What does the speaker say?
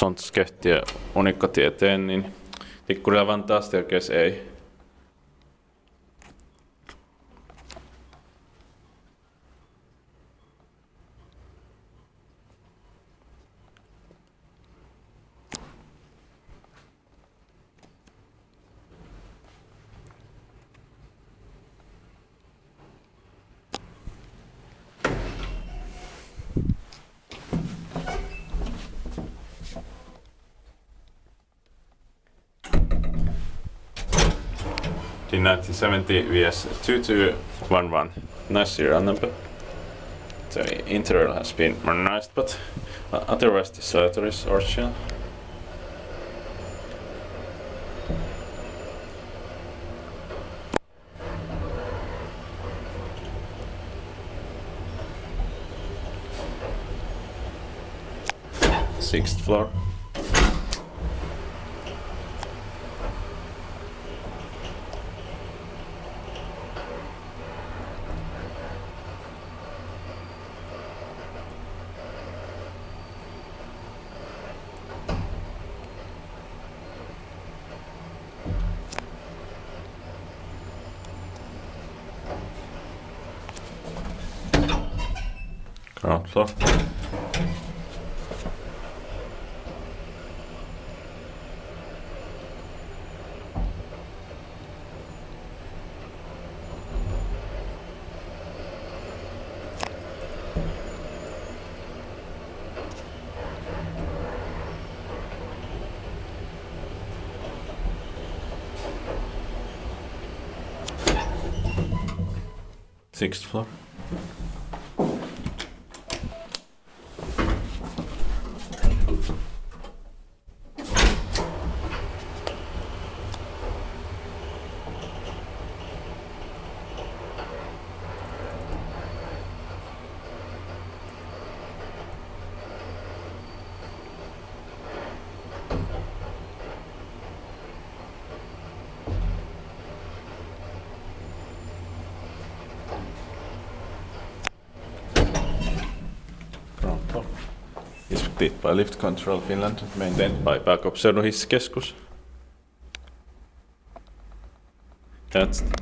sånt sköttiä unikkotieteen, niin Tikkurila Vantaa staircase ei. The 1970 VS 2211. Nice serial number. The interior has been modernized, but otherwise the cylinder is original. Sixth floor. Ground floor. Sixth floor. Inspected by Lift Control Finland, maintained by Pääkaupunkiseudun hissikeskus. That's